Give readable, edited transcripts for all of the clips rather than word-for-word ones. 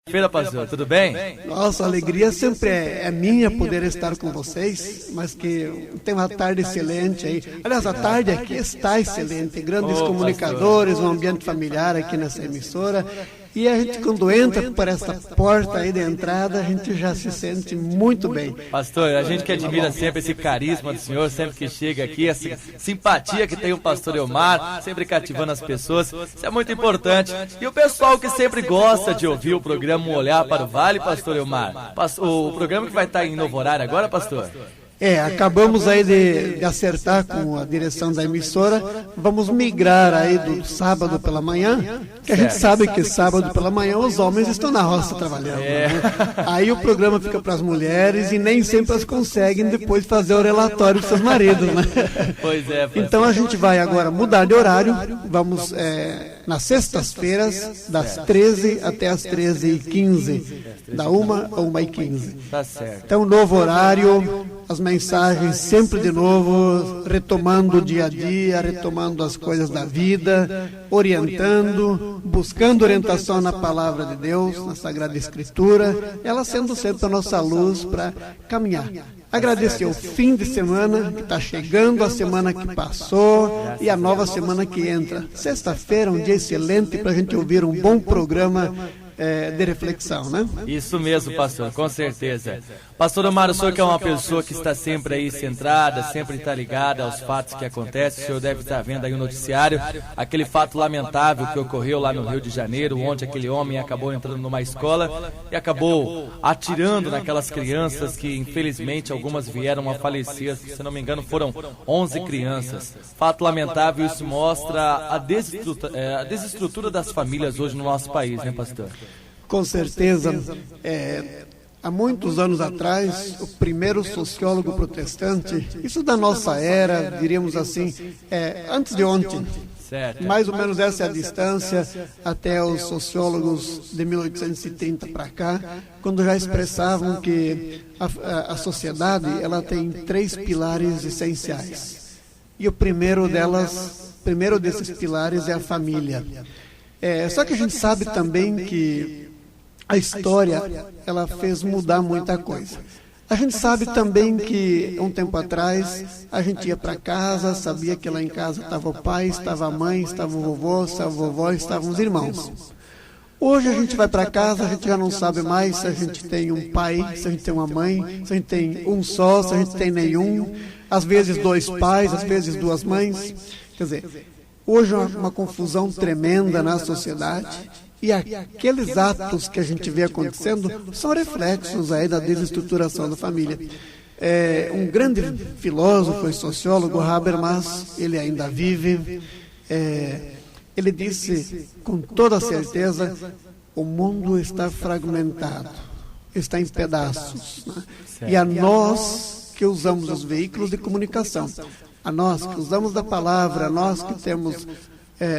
Feira, pastor, tudo bem? Nossa, a alegria sempre é minha poder estar com vocês, mas que tem uma tarde excelente aí. Aliás, a tarde aqui está excelente, grandes comunicadores, um ambiente familiar aqui nessa emissora. E a gente, quando entra por essa porta aí de entrada, a gente já se sente muito bem. Pastor, a gente que admira sempre esse carisma do senhor, sempre que chega aqui, essa simpatia que tem o pastor Elmar, sempre cativando as pessoas, isso é muito importante. E o pessoal que sempre gosta de ouvir o programa Um Olhar para o Vale, pastor Elmar, o programa que vai estar em novo horário agora, pastor? Acabamos aí de acertar com a direção da emissora, vamos migrar aí do sábado pela manhã, que a gente sabe que sábado pela manhã os homens estão na roça trabalhando. Né? Aí o programa fica para as mulheres e nem sempre elas conseguem depois fazer o relatório dos seus maridos, né? Pois é. Então a gente vai agora mudar de horário, vamos nas sextas-feiras, das 13 até as 13h15, da 1h a 1h15. Tá certo. Então, novo horário, as mensagens sempre de novo, retomando o dia a dia, retomando as coisas da vida, orientando, buscando orientação na Palavra de Deus, na Sagrada Escritura, ela sendo sempre a nossa luz para caminhar. Agradecer o fim de semana que está chegando, a semana que passou e a nova semana que entra. Sexta-feira, um dia excelente para a gente ouvir um bom programa de reflexão, né? Isso mesmo, pastor, com certeza. Pastor Omar, o senhor que é uma pessoa que está sempre aí centrada, sempre está ligada aos fatos que acontecem, o senhor deve estar vendo aí o noticiário, aquele fato lamentável que ocorreu lá no Rio de Janeiro, onde aquele homem acabou entrando numa escola e acabou atirando naquelas crianças que infelizmente algumas vieram a falecer, se não me engano foram 11 crianças. Fato lamentável, isso mostra a desestrutura das famílias hoje no nosso país, né, pastor? Com certeza. Há muitos anos atrás, o primeiro sociólogo protestante, isso da nossa era, diríamos assim, antes de ontem, certo. Mais ou menos essa é a distância até os sociólogos de 1830 para cá, quando já expressavam que a sociedade ela tem 3 pilares essenciais. E o primeiro desses pilares é a família. Só que a gente sabe também que a história, ela fez mudar muita coisa. A gente sabe também que, um tempo atrás, a gente ia para casa, sabia que lá em casa estava o pai, estava a mãe, estava o vovô, estava a vovó, estavam os irmãos. Hoje a gente vai para casa, a gente já não sabe mais se a gente tem um pai, se a gente tem uma mãe, se a gente tem um só, se a gente tem nenhum, às vezes 2 pais, às vezes 2 mães. Quer dizer, hoje é uma confusão tremenda na sociedade. E aqueles atos que a gente vê acontecendo são reflexos aí da desestruturação da família. Um grande filósofo e sociólogo, Habermas, ele ainda vive, ele disse com toda certeza, o mundo está fragmentado, está em pedaços. Né? E a nós que usamos os veículos de comunicação, a nós que usamos da palavra, a nós que temos...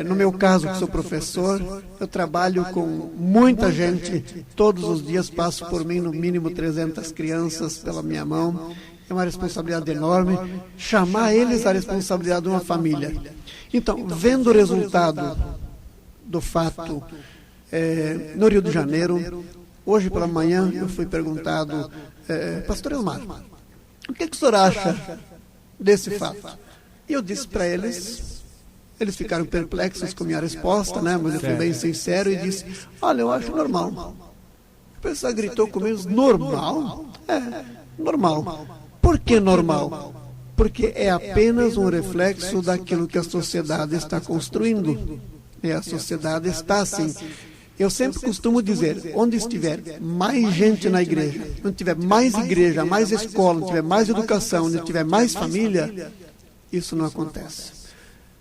no meu caso, que sou professor, eu trabalho com muita gente, todos os dias passo por mim no mínimo 300 crianças pela minha mão, é uma responsabilidade enorme, chamar eles à responsabilidade de uma família. Então, vendo o resultado do fato no Rio de Janeiro, hoje pela manhã eu fui perguntado, pastor Elmar, o que o senhor acha desse fato? E eu disse para eles ficaram perplexos com a minha resposta, né? Mas eu fui bem sincero e disse, olha, eu acho normal. A pessoa gritou comigo, normal? Normal. Por que normal? Porque é apenas um reflexo daquilo que a sociedade está construindo. A sociedade está assim. Eu sempre costumo dizer, onde estiver mais gente na igreja, onde tiver mais igreja, mais escola, onde tiver mais educação, onde tiver mais família, isso não acontece.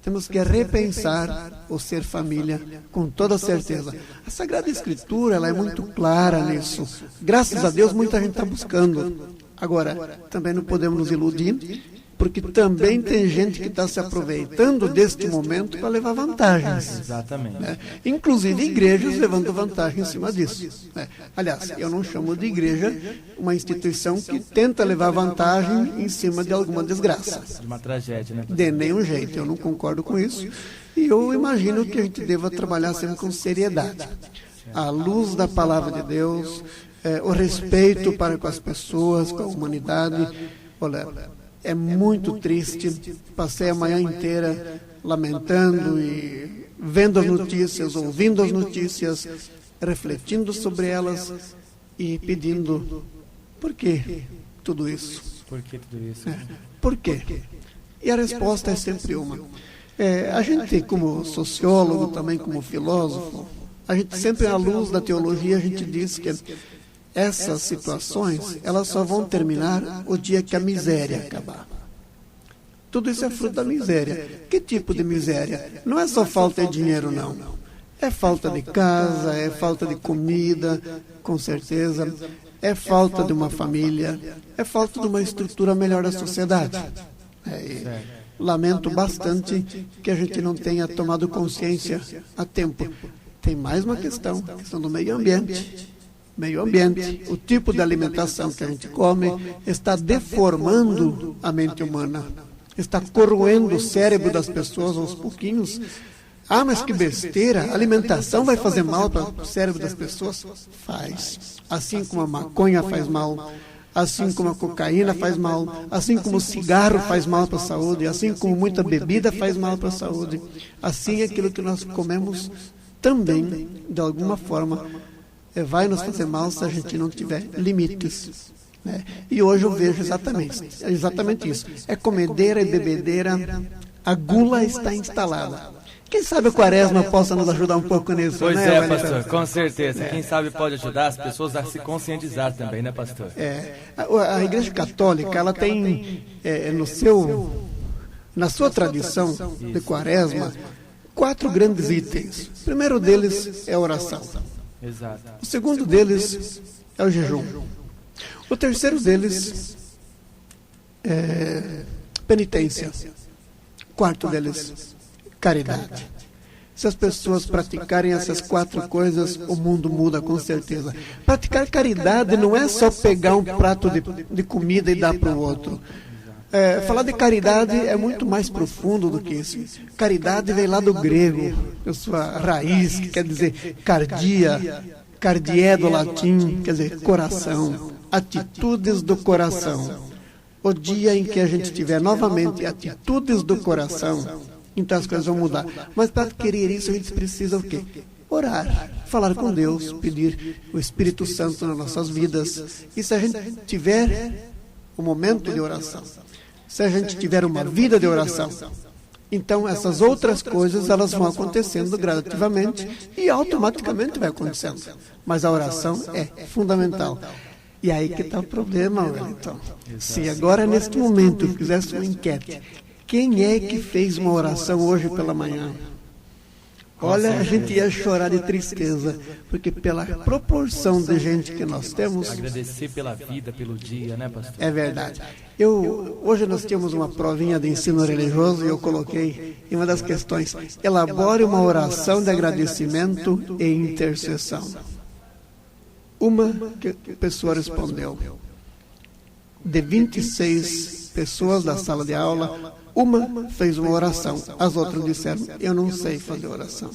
Temos que repensar o ser família com toda certeza. A Sagrada Escritura ela é muito clara nisso. Graças a Deus, muita gente está buscando. Agora, também não podemos nos iludir, porque também tem gente que está se aproveitando deste momento para levar vantagens. Exatamente. Né? Inclusive igrejas levando vantagem em cima disso. Né? Aliás, eu não chamo de igreja uma instituição que tenta levar vantagem em cima de alguma desgraça. De uma tragédia, né? De nenhum jeito, eu não concordo com isso. E eu imagino que a gente deva trabalhar sempre com seriedade. a luz da palavra de Deus, o respeito para com as pessoas, com a humanidade. Olha, é muito triste. Passei a manhã inteira lamentando e vendo as notícias, ouvindo as notícias, refletindo sobre elas e pedindo: por que tudo isso? Por que tudo isso? Por quê? E a resposta é sempre uma. A gente, como sociólogo, também como filósofo, a gente sempre, à luz da teologia, a gente diz que essas situações, elas só vão terminar o dia que a miséria acabar. Tudo isso é fruto da miséria. Que tipo de miséria? Não é só falta de dinheiro, não. É falta de casa, é falta de comida, com certeza. É falta de uma família, é falta de uma estrutura melhor da sociedade. Lamento bastante que a gente não tenha tomado consciência a tempo. Tem mais uma questão, a questão do meio ambiente. Meio ambiente, o tipo de alimentação que a gente come está deformando a mente humana, está corroendo o cérebro das pessoas aos pouquinhos. Ah, mas que besteira, a alimentação vai fazer mal para o cérebro das pessoas? Faz. Assim como a maconha faz mal, assim como a cocaína faz mal, assim como o cigarro faz mal para a saúde, assim como muita bebida faz mal para a saúde, assim aquilo que nós comemos também, de alguma forma, vai nos fazer mal se a gente não tiver limites. E hoje eu vejo exatamente isso. É comedeira e bebedeira, a gula está instalada. Quem sabe o Quaresma possa nos ajudar um pouco nisso, pois né? Pois é, pastor, com certeza. Quem sabe pode ajudar as pessoas a se conscientizar também, né, pastor? A Igreja Católica, ela tem na sua tradição de Quaresma, 4 grandes itens. O primeiro deles é a oração. Exato. O segundo deles é o jejum. O terceiro deles é penitência. O quarto deles, caridade. Se as pessoas praticarem essas 4 coisas, o mundo muda com certeza. Praticar caridade não é só pegar um prato de comida e dar para o outro. Falar de caridade é muito mais profundo do que isso. Caridade vem lá do grego, a sua raiz, que quer dizer cardia, cardié do latim, quer dizer coração, atitudes do coração. O dia em que a gente tiver novamente atitudes do coração, então as coisas vão mudar. Mas para adquirir isso a gente precisa o quê? Orar, falar com Deus, pedir o Espírito Santo nas nossas vidas. E se a gente tiver um momento de oração, se a gente tiver uma vida de oração, então essas outras coisas elas vão acontecendo gradativamente e automaticamente vai acontecendo. Mas a oração é fundamental. E aí que está o problema, Wellington. Se agora, neste momento, eu fizesse uma enquete, quem é que fez uma oração hoje pela manhã? Olha, a gente ia chorar de tristeza, porque pela proporção de gente que nós temos... Agradecer pela vida, pelo dia, né, pastor? É verdade. Hoje nós tínhamos uma provinha de ensino religioso e eu coloquei em uma das questões: elabore uma oração de agradecimento e intercessão. Uma que a pessoa respondeu. De 26 pessoas da sala de aula, uma fez uma oração. As outras disseram: eu não sei fazer oração.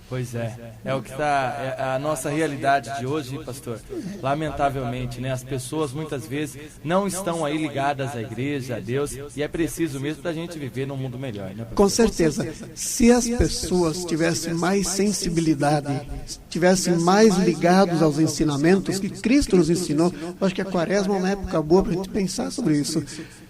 Pois é o que está a nossa realidade de hoje, pastor. Lamentavelmente, né? As pessoas muitas vezes não estão aí ligadas à igreja, a Deus, e é preciso mesmo para a gente viver num mundo melhor, né, pastor? Com certeza. Se as pessoas tivessem mais sensibilidade, estivessem mais ligados aos ensinamentos que Cristo nos ensinou, eu acho que a Quaresma é uma época boa para a gente pensar sobre isso.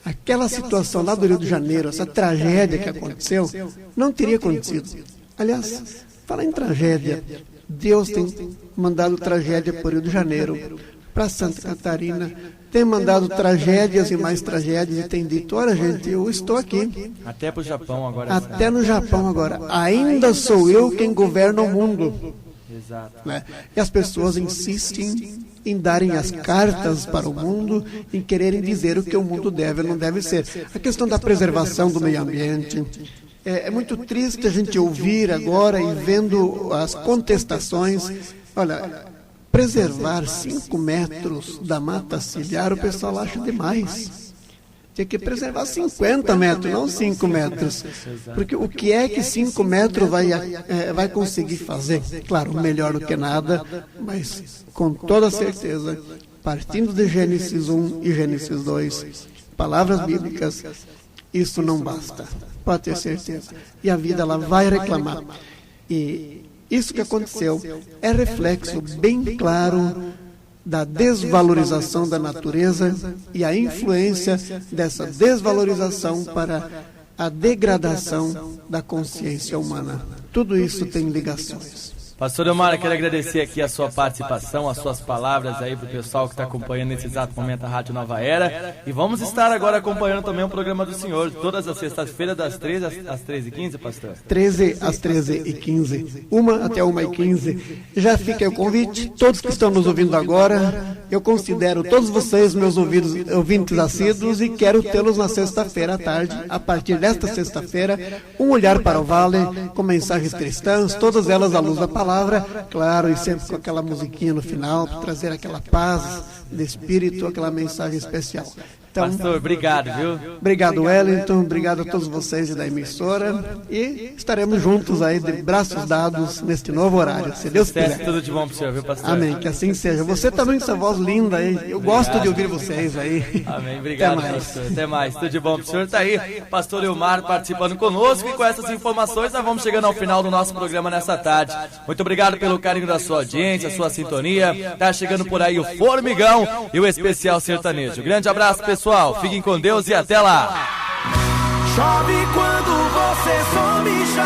Aquela situação lá do Rio de Janeiro, essa tragédia que aconteceu, não teria acontecido. Aliás, falar em tragédia, Deus tem mandado tragédia para o Rio de Janeiro, para Santa Catarina, tem mandado tragédias e mais tragédias e tem dito: olha, gente, eu estou aqui. Até para o Japão agora. Até no Japão agora. Ainda sou eu quem governa o mundo. Exato. Né? E as pessoas insistem em darem as cartas para o mundo, em quererem dizer o que o mundo deve ou não deve ser. A questão da preservação do meio ambiente. É muito triste a gente ouvir agora e vendo as contestações. Olha, preservar 5 metros da mata ciliar, o pessoal acha demais. Tinha que preservar 50 metros, não 5 metros. Porque o que é que 5 metros vai conseguir fazer? Claro, melhor do que nada, mas com toda certeza, partindo de Gênesis 1 e Gênesis 2, palavras bíblicas, isso não basta. Pode ter certeza. E a vida ela vai reclamar. E isso que aconteceu é reflexo bem claro da desvalorização da natureza e a influência dessa desvalorização para a degradação da consciência humana. Tudo isso tem ligações. Pastor Elmar, quero agradecer aqui a sua participação, as suas palavras aí para o pessoal que está acompanhando nesse exato momento a Rádio Nova Era. E vamos estar agora acompanhando também o programa do senhor, todas as sextas-feiras, das 13 às 13h15, pastor? 13 às 13h15, 1 até 1h15. Já fica o convite, todos que estão nos ouvindo agora, eu considero todos vocês meus ouvintes assíduos e quero tê-los na sexta-feira à tarde, a partir desta sexta-feira, um olhar para o vale, com mensagens cristãs, todas elas à luz da palavra, claro, e sempre com aquela musiquinha no final, para trazer aquela paz de espírito, aquela mensagem especial. Então, pastor, obrigado, viu? Obrigado, Wellington, obrigado a todos vocês da emissora, e estaremos juntos aí, de braços dados, neste novo horário, se Deus quiser. Tudo de bom para o senhor, viu, pastor? Amém, que assim seja. Você também, essa voz linda aí, eu gosto de ouvir vocês aí. Amém, obrigado, pastor. Até mais, tudo de bom para o senhor. Tá aí, pastor Elmar participando conosco, e com essas informações nós vamos chegando ao final do nosso programa nessa tarde. Muito obrigado pelo carinho da sua audiência, sua sintonia. Tá chegando por aí o Formigão e o Especial Sertanejo. Grande abraço, pessoal. Fiquem com Deus e até lá. Chove quando você some, chove.